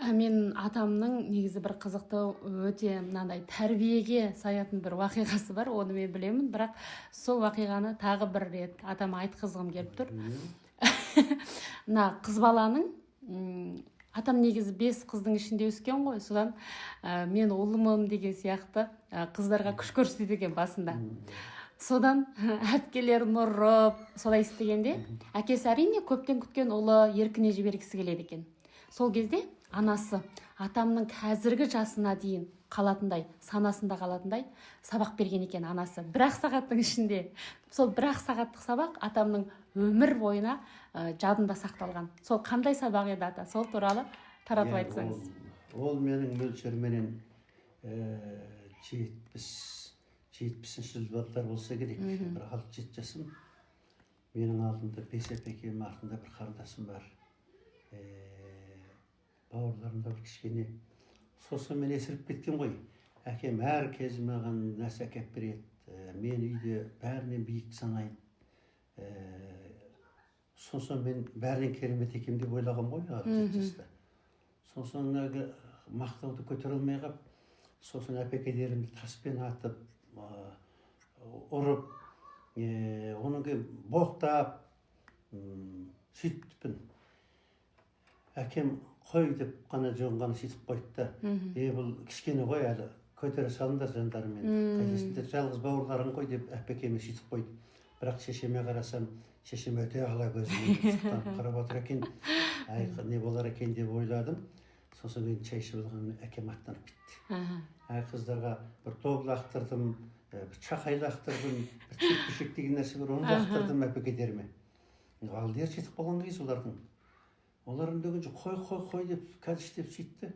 Мен атамның негізі бір қызықты өте мынандай тәрбиеге саятын бір вақиғасы бар, оны мен білемін, бірақ сол вақиғаны тағы бір рет атама айтқызғым келіп тұр. Мына қыз баланың атам негізі 5 қыздың ішінде өскен ғой, содан мен ұлымын деген сияқты қыздарға күш көрсетеді басында. Содан әпкелерін ұрып, солай істегенде, әкесі әрине көптен күткен ұлы еркіне жібергісі келеді екен. Сол кезде анасы атамның қазіргі жасына дейін қалатындай, санасында қалатындай сабақ берген екен анасы. 1 сағаттың ішінде. Сол 1 сағаттық сабақ атамның өмір бойына жадында сақталған. Сол қандай сабақ еді ата? Сол туралы таратып айтсаңыз. Ол менің мөлшерменен 70 жылдар болса керек. Бір 6-7 жасым. Менің алдымда 5 әпекем, артында бір қарындасым бар. Бауырларымда бір кішкене. Сосын мен есіріп кеткен ғой. Әкем әр кез маған нәрсе әкеп береді. Мен үйде бәрінен биік санайын. Сосын мен бәрінен керемет екем деп ойлағам ғой, 6 жаста. Сосын мақтауды көтере алмай қап, сосын әпекелерімді таспен атып, ұрып, оның кейін боқтап, сөйтіппін. Әкем қой деп қана жоңғаны сөйтіп қойды. Бұл кішкене ғой әлі, көтере салыңдар жандарымен. Қайсысыңдар жалғыз бауырларың ғой деп әпекеме сөйтіп қойды. Бірақ шешеме қарасам, шешем өте ала көзімен сұқтанып қарап отыр екен. Не болар екен деп ойладым. Сосын кейін шай ішіп алған әкем аттанып кетті. Қыздарға бір дол лақтырдым, бір чақай лақтырдым, бір тепкішек деген нәрсе бар, оны лақтырдым әпекелеріме. Алдияр жетіп қалған кез олардың. Олар үндеген жоқ, қой деп кәдіштеп сөйтті.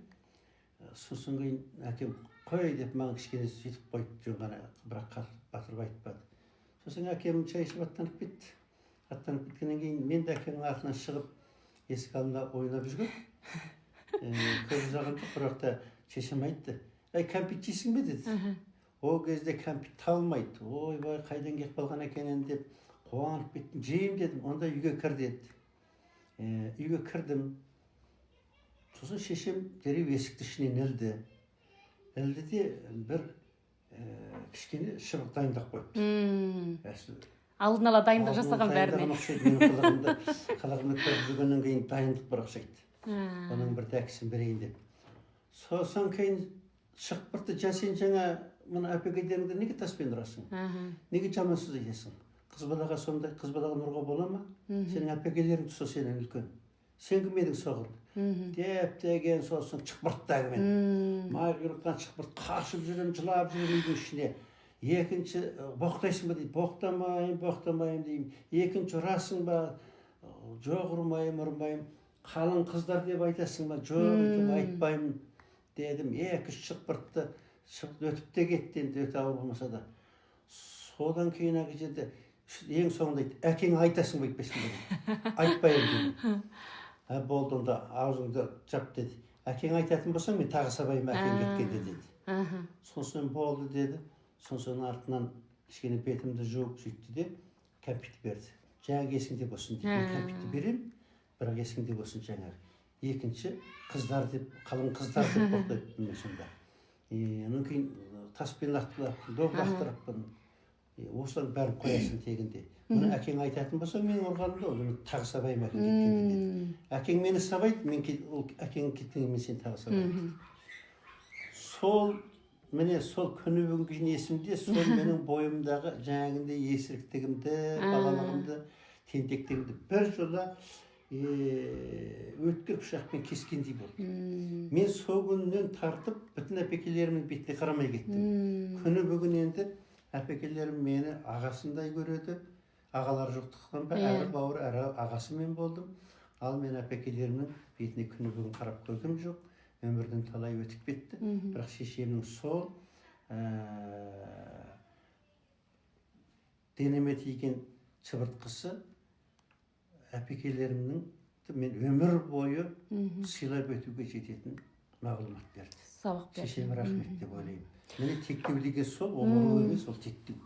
Сосын кейін әкем қой деп маған кішкене сөйтіп қойды, жоңғаны бірақ батырып айтпады. Сосын әкем шай ішіп аттанып кетті. Аттанып кеткеннен кейін мен де әкемнің артынан шығып, есік алдында ойнап жүрген. Көз жағын жоқ, бірақ та шешем айтты. Кәмпит жейсің бе деді. Ол кезде кәмпит табылмайды. Ойбай, қайдан келіп қалған екенін деп қуанып кеттім. Жеймін дедім, онда үйге кір деді. Үйге кірдім. Сосын шешем дереу есікті ішінен ілді. Ілді де бір кішкене шыбық дайындап қойыпты. Алдын ала дайындық жасаған бәріне. Қалағымда көріп жүргеннен кейін дайындық бір ұқсайды. Оның бір дәкісін берейін деп. Сосын кейін шығып бірді, сен жаңа мұны әпекелеріңді неге таспен ұрасың? Неге жамансыз айтасың? Қыз балаға сондай, қыз балаға нұрға бола ма? Сенің әпекелерің тұса сенен үлкен. Сен кім едің соғырды? Деп деген сосын шықпырттағы мен. Майғырықтан шықпырт қашып жүрем, жылап жүрем үйдің ішіне. Екінші, боқтайсың ба дейді, боқтамайым деймін. Екінші, ұрасың ба? Жоқ, ұрмайым. Қалың қыздар деп айтасың ба? Жоқ, айтпаймын дедім. Екі шықпыртты өтіп те кетті, өте ауыр болмаса да. Содан кейін әке жерде ең соңында айтты, әкең айтасың ба айтпайсың ба? Айтпайым дедім. Болды, онда аузыңды жап деді. Әкең айтатын болсаң, мен тағы сабайым әкең кеткенде деді. Сосын болды деді. Сосын артынан кішкене бетімді жуып сөйтті де кәмпит берді. Жаңағы есіңде болсын деді. Мен кәмпитті берем, бірақ есіңде болсын жаңағы. Екінші, қыздар деп, қалың қыздар деп боқтайды мен сонда. Оның кейін таспен лақтырыппын. Осылар бәрін қоясың тегінде. Мұны әкең айтатын болса, мен ұрғанымда, оны тағы сабайым әкең кеткенде деді. Әкең мені сабайды, әкең кеткенде мен сені тағы сабайым. Міне сол күні бүгінгі есімде, сол менің бойымдағы жаңағындай есіріктігімді, балалығымды, тентектігімді бір жола өткір пышақпен кескендей болды. Мен сол күннен тартып, бүтін әпекелерімнің бетіне қарамай кеттім. Күні бүгін енді әпекелерім мені ағасындай көреді. Ағалар жоқтықтан ба, әрі бауыр, әрі ағасы мен болдым. Ал мен әпекелерімнің бетіне күні бүгін қарап көргім жоқ. Өмірдің талай өтіп кетті. Бірақ шешемнің сол денеме тиген шыбыртқысы әпекелерімнің мен өмір бойы сыйлап өтуге жететін мағлұмат берді. Сабақ берді. Шешеме рахмет деп ойлаймын. Мені тектеу деген сол, ол ұру емес, ол тектеу.